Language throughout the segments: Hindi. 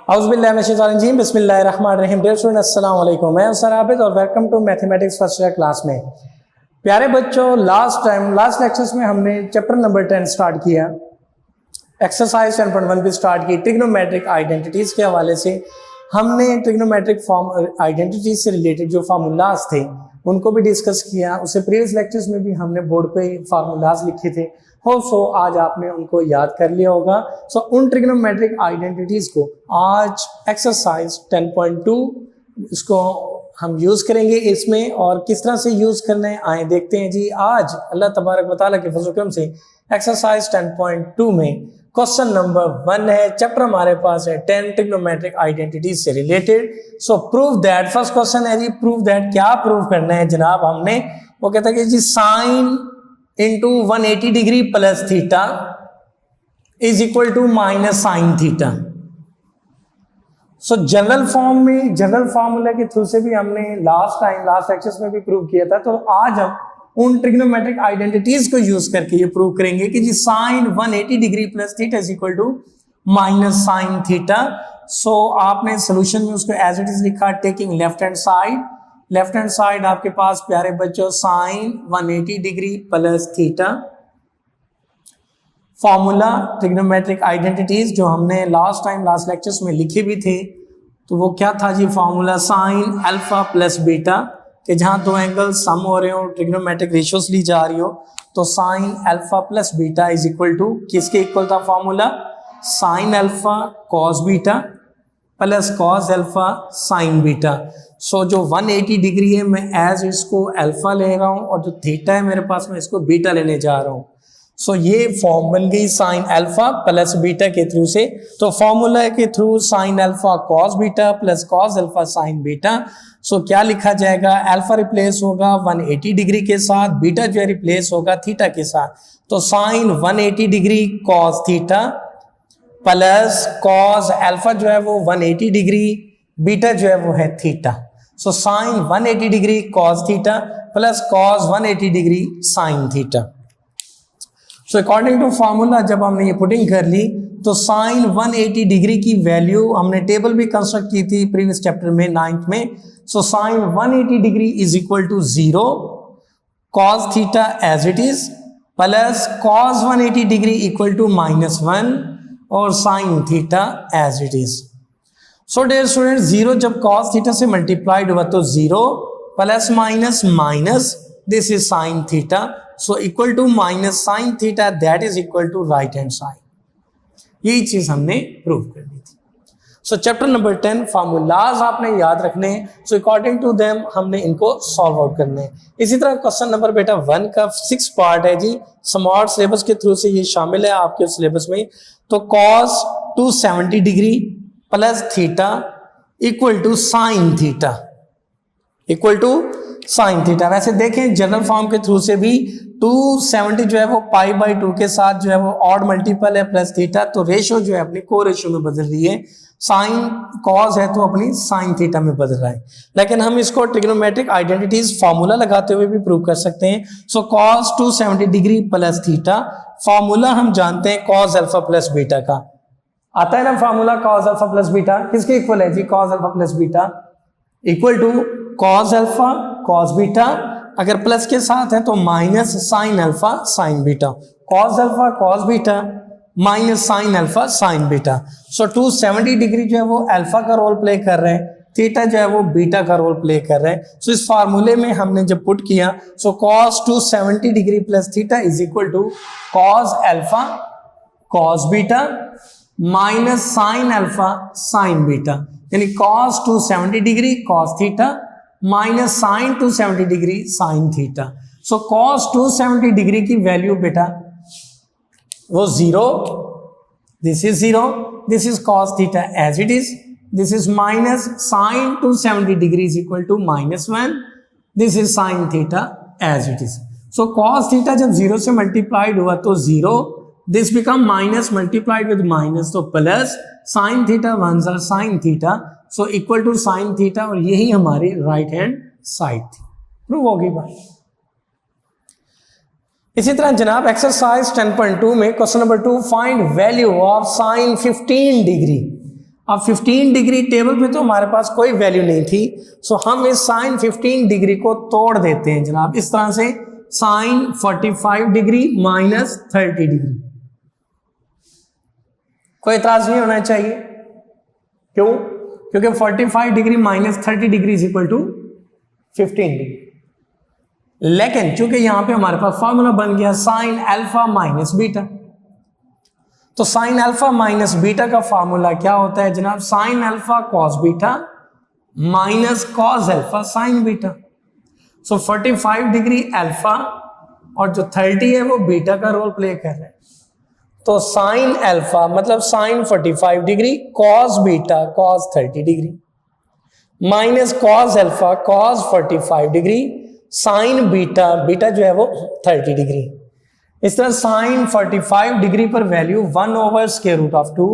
औज़ुबिल्लाहि बिस्मिल्लाहिर्रहमानिर्रहीम। डियर स्टूडेंट अस्सलाम वालेकुम, मैं सर आबिद और welcome to mathematics first year class में। प्यारे बच्चों, लास्ट लेक्चर्स में हमने चैप्टर नंबर 10 स्टार्ट किया, एक्सरसाइज 10.1 भी स्टार्ट की। ट्रिग्नोमेट्रिक आइडेंटिटीज के हवाले से हमने ट्रिग्नोमेट्रिक फॉर्म आइडेंटिटीज से रिलेटेड जो फार्मूलाज थे उनको भी डिस्कस किया। उससे प्रीवियस लेक्चर्स में भी हमने बोर्ड पे फार्मूलाज लिखे थे। सो आज आपने उनको याद कर लिया होगा। सो उन ट्रिग्नोमेट्रिक आइडेंटिटीज को आज एक्सरसाइज 10.2 इसको हम यूज करेंगे इसमें, और किस तरह से यूज करने आए देखते हैं जी। आज अल्लाह तबारक व तआला के फज़ल करम से एक्सरसाइज 10.2 में क्वेश्चन नंबर 1 है। चैप्टर हमारे पास है 10 ट्रिग्नोमेट्रिक आइडेंटिटीज से related. So prove that, first question है जी प्रूव दैट। क्या प्रूव करना है जनाब हमने? वो कहता है कि जी sine into 180 degree plus theta is equal to minus sine theta. So general form में, जनरल फॉर्मूला के थ्रू से भी हमने लास्ट लेक्चर्स में भी प्रूव किया था। तो आज हम उन ट्रिग्नोमेट्रिक आइडेंटिटीज को यूज करके ये प्रूव करेंगे कि जी sine 180 degree plus theta is equal to minus sine theta. So आपने सोल्यूशन में उसको एज इट इज लिखा, टेकिंग लेफ्ट हैंड साइड आपके पास प्यारे बच्चों sine 180 degree plus theta. Formula trigonometric identities जो हमने लास्ट लेक्चर्स में लिखे भी थे, तो वो क्या था जी? Formula sine alpha plus beta, कि जहां दो एंगल सम हो रहे हो, ट्रिग्नोमेट्रिक रेशियोज ली जा रही हो, तो sine alpha plus beta is equal to किसके इक्वल था? Formula sine alpha cos beta plus cos alpha sine beta. So जो 180 डिग्री है मैं एज इसको अल्फा ले रहा हूं, और जो थीटा है मेरे पास मैं इसको बीटा लेने जा रहा हूं। सो ये फॉर्म बन गई साइन अल्फा प्लस बीटा के थ्रू से। तो फॉर्मूला के through sine alpha cos beta plus cos alpha sine beta. So क्या लिखा जाएगा? अल्फा रिप्लेस होगा 180 डिग्री के साथ, बीटा जो है रिप्लेस होगा थीटा के साथ। तो sine 180 degree cos theta plus cos alpha जो है वो 180 डिग्री, बीटा जो है वो है theta. So sine 180 degree cos theta plus cos 180 degree sine theta. So according to formula जब हमने ये पुटिंग कर ली, तो साइन 180 डिग्री की वैल्यू हमने टेबल भी कंस्ट्रक्ट की थी प्रीवियस चैप्टर में 9th में। So sine 180 degree is equal to 0, cos theta as it is, plus cos 180 degree equal to -1 और sine theta as it is. So dear student, 0 जब कॉस थीटा से मल्टीप्लाइड हुआ तो 0 plus minus minus, this is sine theta. So equal to minus sine theta, that is equal to right hand side. यही चीज हमने प्रूव कर दी थी। सो चैप्टर नंबर 10 फार्मूलाज आपने याद रखने हैं। सो अकॉर्डिंग टू देम हमने इनको सॉल्व आउट करने हैं। इसी तरह क्वेश्चन नंबर बेटा 1 का 6 पार्ट है जी, स्मार्ट सिलेबस के थ्रू से ये शामिल है आपके सिलेबस में। तो cos 270 degree plus theta equal to sine theta, equal to sine theta. वैसे देखें जनरल फॉर्म के थ्रू से भी 270 जो है वो पाई बाई 2 के साथ जो है वो ऑड मल्टीपल है प्लस थीटा, तो रेशियो जो है अपनी को रेशियो में बदल रही है। साइन कॉस है तो अपनी साइन थीटा में बदल रहा है। लेकिन हम इसको ट्रिग्नोमेट्रिक आइडेंटिटीज फार्मूला लगाते हुए भी प्रूव कर सकते हैं। सो cos 270 degree plus theta, formula हम जानते हैं कॉस अल्फा प्लस बीटा का आता है ना। Formula cos alpha plus beta किसके इक्वल है जी? Cos alpha plus beta equal to cos alpha cos beta, अगर प्लस के साथ है तो minus sine alpha sine beta. Cos alpha cos beta minus sine alpha sine beta. So 270 degree जो है वो अल्फा का रोल प्ले कर रहे हैं, थीटा जो है वो बीटा का रोल प्ले कर रहे हैं। सो इस फार्मूले में हमने जब पुट किया, so cos 270 degree plus theta is equal to cos alpha cos beta minus sine alpha sine beta, यानी cos 270 degree cos theta minus sine 270 degree sine theta. So cos 270 degree की वैल्यू बेटा वो 0, this is 0, this is cos theta as it is, this is minus sine 270 degree is equal to -1, this is sine theta as it is. So cos theta जब 0 से मल्टीप्लाइड हुआ तो 0, this become minus multiplied with minus तो plus, sine theta 1 are sine theta, so equal to sine theta, और यही हमारी राइट हैंड साइड थी। प्रूव होगी बात। इसी तरह जनाब एक्सरसाइज 10.2 में question number 2, find value of sine 15 degree अब 15 डिग्री टेबल पे तो हमारे पास कोई वैल्यू नहीं थी, सो हम इस साइन 15 डिग्री को तोड़ देते हैं जनाब इस तरह से, साइन 45 डिग्री माइनस 30 डिग्री। कोई इतराज नहीं होना चाहिए, क्यों? क्योंकि 45 degree minus 30 degree is equal to 15 degree. लेकिन चूंकि यहां पे हमारे पास फॉर्मूला बन गया साइन अल्फा माइनस बीटा, तो साइन अल्फा माइनस बीटा का फॉर्मूला क्या होता है जनाब? Sine alpha cos beta minus cos alpha sine beta. So 45 degree alpha और जो 30 है वो बीटा का रोल प्ले कर रहे हैं। तो साइन अल्फा मतलब sine 45 degree, cos beta cos 30 degree, minus cos alpha cos 45 degree, sine beta beta जो है वो 30 डिग्री। इस तरह साइन 45 डिग्री पर value 1 over square root of 2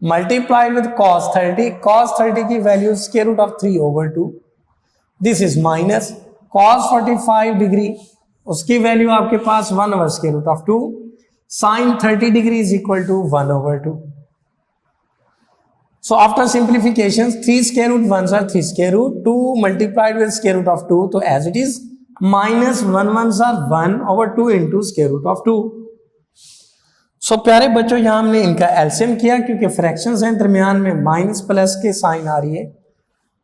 multiplied with cos 30 की value square root of 3 over 2, this is minus cos 45 degree, उसकी वैल्यू आपके पास 1 over square root of 2, sign 30 degree is equal to 1 over 2। So after simplifications, 3 square root 1s are 3 square root, 2 multiplied with square root of 2, तो as it is minus 1 1s are 1 over 2 into square root of 2। So प्यारे बच्चों यहाँ हमने इनका एलसीएम किया क्योंकि फ्रैक्शंस हैं, दरमियान में माइनस प्लस के साइन आ रही है।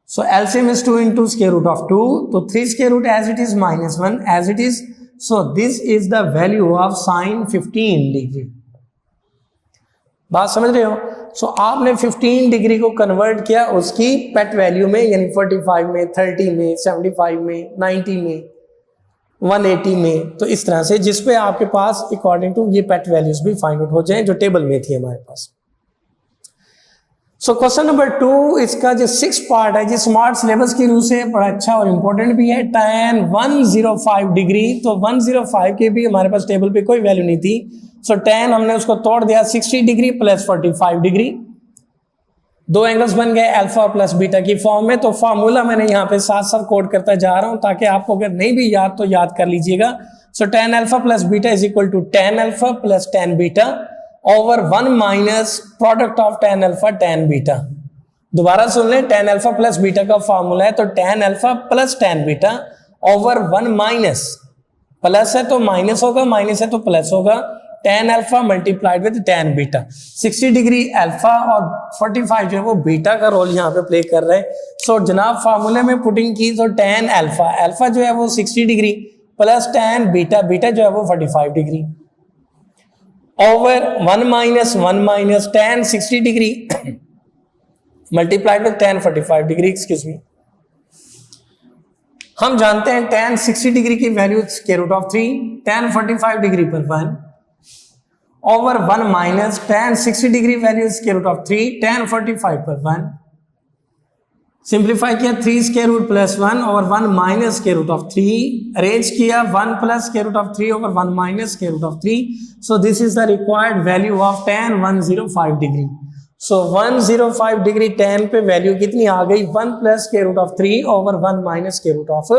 So LCM is 2 into square root of 2, तो 3 square root as it is minus 1 as it is, so this is the value of sin 15 degree। बात समझ रहे हो? सो आपने 15 डिग्री को कन्वर्ट किया उसकी पेट वैल्यू में, यानी 45 में, 30 में, 75 में, 90 में, 180 में, तो इस तरह से जिस पे आपके पास अकॉर्डिंग टू ये पेट वैल्यूज भी फाइंड आउट हो जाए जो टेबल में थी हमारे पास। सो क्वेश्चन नंबर 2, इसका जो 6 पार्ट है जी स्मार्ट सिलेबस की रूह से बड़ा अच्छा और इंपॉर्टेंट भी है। tan 105 डिग्री, तो 105 के भी हमारे पास टेबल पे कोई वैल्यू नहीं थी, सो tan हमने उसको तोड़ दिया 60 डिग्री प्लस 45 डिग्री, दो एंगल्स बन गए अल्फा प्लस बीटा की फॉर्म में। तो फॉर्मूला मैंने यहाँ पे साथ साथ कोड करता जा रहा हूं ताकि आपको अगर नहीं भी याद तो याद कर लीजिएगा। So tan alpha plus beta is equal to tan alpha plus tan beta over 1 minus product of tan alpha tan beta. दोबारा सुन लें, tan अल्फा प्लस बीटा का फॉर्मूला है तो tan alpha plus tan beta over 1 minus, plus है तो माइनस होगा, माइनस है तो प्लस होगा, tan alpha multiplied with tan beta. 60 degree alpha और 45 जो है वो बीटा का रोल यहाँ पे प्ले कर रहे हैं। सो जनाब फार्मूले में पुटिंग की तो tan अल्फा, अल्फा जो है वो 60 degree plus tan beta, beta जो है वो 45 degree over 1 minus tan 60 degree multiplied with tan 45 degree, excuse me. हम जानते हैं tan 60 डिग्री की value square root of 3, tan 45 degree पर 1 over 1 minus tan 60 degree value square root of 3, tan 45 पर 1, सिंप्लीफाई किया 3 square root plus 1 over 1 minus square root of 3, arrange किया 1 plus square root of 3 over 1 minus square root of 3, so this is the required value of tan 105 degree. So 105 degree tan पे वैल्यू कितनी आ गई? 1 plus square root of 3 over 1 minus square root of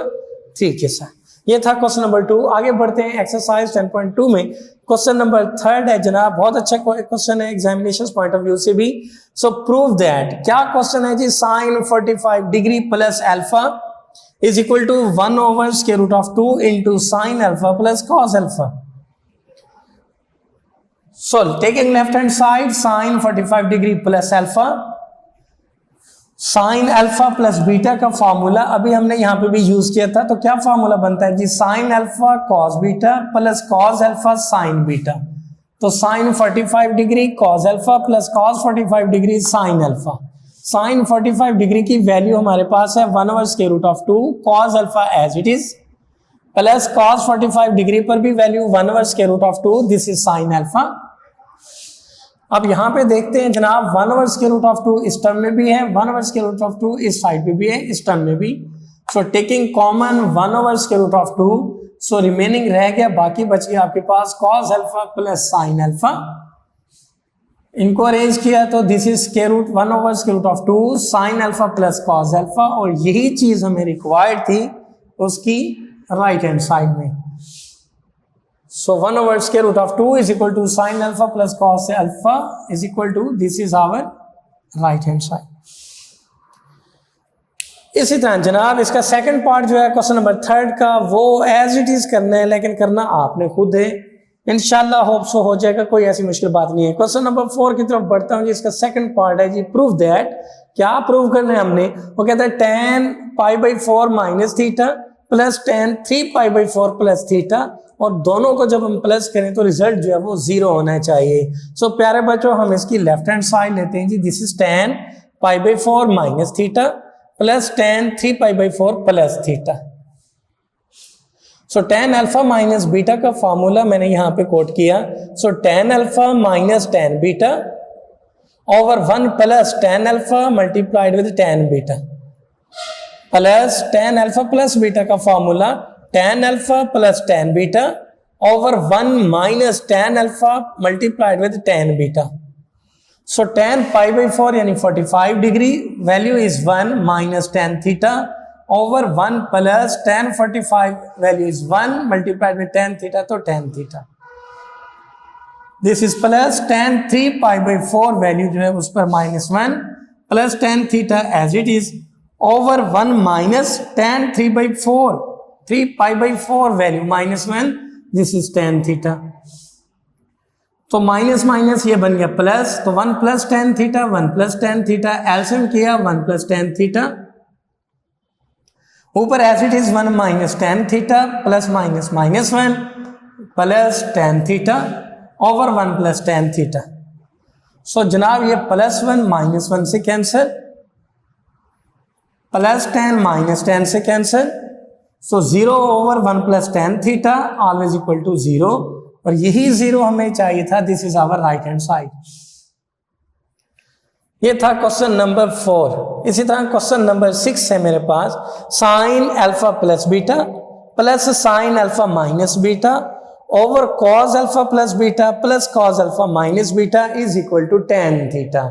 3 के साथ। ये था क्वेश्चन नंबर 2। आगे बढ़ते हैं एक्सरसाइज 10.2 में। क्वेश्चन नंबर 3 है जनाब, बहुत अच्छा क्वेश्चन है एग्जामिनेशन पॉइंट ऑफ व्यू से भी। सो प्रूव दैट, क्या क्वेश्चन है जी? Sine 45 degree plus alpha is equal to 1 over square root of 2 into sine alpha plus cos alpha. So taking left hand side sine 45 degree plus alpha, sine alpha plus beta का फॉर्मूला अभी हमने यहां पे भी यूज किया था, तो क्या फॉर्मूला बनता है जी? Sine alpha cos beta plus cos alpha sine beta. तो sine 45 degree cos alpha plus cos 45 degree sine alpha. Sine 45 degree की वैल्यू हमारे पास है 1 over square root of 2 cos alpha as it is, plus cos 45 degree पर भी value 1 over square root of 2, this is sine alpha. अब यहां पे देखते हैं जनाब 1 ओवर स्क्वायर रूट ऑफ 2 इस टर्म में भी है, 1 ओवर स्क्वायर रूट ऑफ 2 इस साइड पे भी है, इस टर्म में भी। So taking common 1 over square root of 2, so remaining रह गया, बाकी बच गया आपके पास cos alpha plus sine alpha. इनको अरेंज किया तो this is square root 1 over square root of 2 sine alpha plus cos alpha, और यही चीज हमें रिक्वायर्ड थी उसकी राइट हैंड साइड में। So 1 over square root of 2 is equal to sin alpha plus cos alpha is equal to, this is our right hand side. इसी तरह जनाब इसका सेकंड पार्ट जो है क्वेश्चन नंबर 3 का, वो एज इट इज करना है, लेकिन करना आपने खुद है। इंशाल्लाह होप सो हो जाएगा, कोई ऐसी मुश्किल बात नहीं है। क्वेश्चन नंबर 4 की तरफ बढ़ता हूँ जी। इसका सेकंड पार्ट है जी, प्रूव दैट। क्या प्रूव करना है हमने? वो कहता है tan π/4 minus theta plus tan 3π/4 plus theta, और दोनों को जब हम प्लस करें तो रिजल्ट जो है वो 0 होना चाहिए। सो प्यारे बच्चों, हम इसकी लेफ्ट हैंड साइड लेते हैं जी। This is tan π/4 minus theta plus tan 3π/4 plus theta. So tan alpha minus beta का फॉर्मूला मैंने यहां पे कोट किया। So tan alpha minus tan beta over 1 plus tan alpha multiplied with tan beta, plus tan alpha plus beta का formula tan alpha plus tan beta over 1 minus tan alpha multiplied with tan beta. So tan π/4 यानी 45 degree, value is 1 minus tan theta over 1 plus tan 45, value is 1 multiplied with tan theta, तो tan theta. This is plus tan 3π/4, value जो है उस पर -1 plus tan theta as it is over 1 minus tan 3π/4 value -1, this is tan theta. तो माइनस माइनस ये बन गया प्लस, तो 1 plus tan theta 1 plus tan theta, LCM किया 1 प्लस tan थीटा, ऊपर as it is 1 minus tan theta plus minus -1 plus tan theta over 1 plus tan theta. So जनाब ये +1 -1 से cancel, plus tan minus tan से cancel, so 0 over 1 plus tan theta always equal to 0, और यही 0 हमें चाहिए था। This is our right hand side. ये था क्वेश्चन नंबर 4। इसी तरह क्वेश्चन नंबर 6 है मेरे पास, sine alpha plus beta plus sine alpha minus beta over cos alpha plus beta plus cos alpha minus beta is equal to tan theta.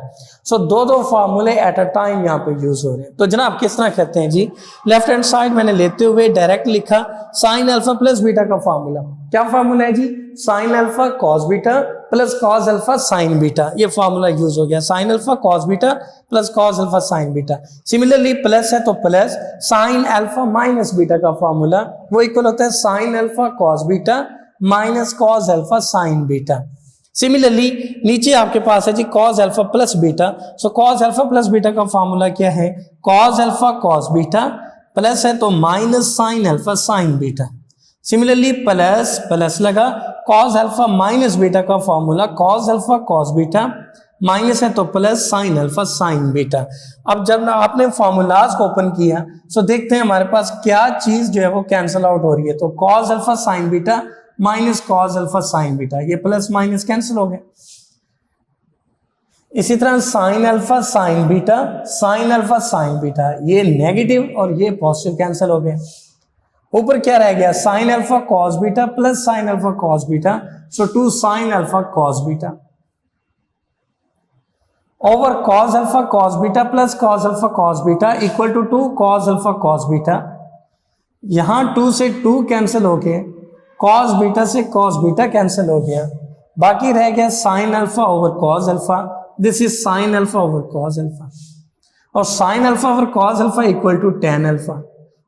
So दो फार्मूले एट अ टाइम यहाँ पे यूज हो रहे हैं। तो जनाब किस तरह करते हैं जी, लेफ्ट हैंड साइड मैंने लेते हुए डायरेक्ट लिखा साइन अल्फा प्लस बीटा का फार्मूला। क्या फार्मूला है जी? Sine alpha cos beta plus cos alpha sine beta, ये फार्मूला यूज हो गया। Sine alpha cos beta plus cos alpha sine beta. Similarly plus है तो plus sine alpha minus beta का फार्मूला, वो इक्वल होता है sine alpha cos beta minus cos alpha sine beta. Similarly नीचे आपके पास है जी cos alpha plus beta. So cos alpha plus beta का फार्मूला क्या है? Cos alpha cos beta plus है तो minus sine alpha sine beta. Similarly plus plus लगा, कॉस अल्फा माइनस बीटा का formula cos alpha cos beta, minus है तो plus sine alpha sine beta. अब जब आपने फॉर्मूलाज को ओपन किया तो देखते हैं हमारे पास क्या चीज जो है वो कैंसिल आउट हो रही है। तो cos alpha sine beta minus cos alpha sine beta, ये प्लस माइनस कैंसिल हो गए। इसी तरह sign alpha sine beta, sign alpha sine beta, ये नेगेटिव और ये पॉजिटिव कैंसिल हो गए। ऊपर क्या रह गया? Sine alpha cos beta plus sine alpha cos beta, so 2 sine alpha cos beta over cos alpha cos beta plus cos alpha cos beta equal to 2 cos alpha cos beta. यहां 2 से 2 कैंसिल हो गए, कॉस बीटा से कॉस बीटा कैंसिल हो गया, बाकी रह गया sine alpha over cos alpha. This is sine alpha over cos alpha, और sine alpha over cos alpha equal to tan alpha,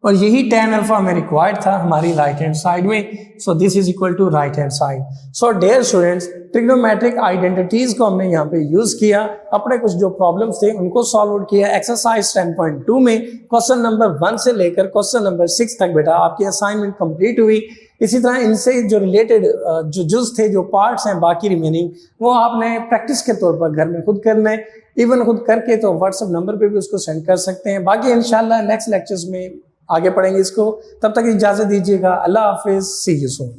और यही tan अल्फा हमें रिक्वायर्ड था हमारी राइट हैंड साइड में। So this is equal to right hand side. So dear students, trigonometric identities को हमने यहाँ पे यूज किया, अपने कुछ जो प्रॉब्लम्स थे उनको सॉल्व आउट किया। एक्सरसाइज 10.2 में क्वेश्चन नंबर 1 से लेकर क्वेश्चन नंबर 6 तक बेटा आपकी असाइनमेंट कंप्लीट हुई। इसी तरह इनसे जो रिलेटेड जो जुज थे, जो पार्ट्स हैं बाकी रिमेनिंग, वो आपने प्रैक्टिस के तौर पर घर में खुद करना है। इवन खुद करके तो व्हाट्सएप नंबर पे भी उसको सेंड कर सकते हैं। बाकी इंशाल्लाह नेक्स्ट लेक्चर्स में आगे पढ़ेंगे इसको। तब तक इजाजत दीजिएगा। अल्लाह हाफिज, सी यू सून।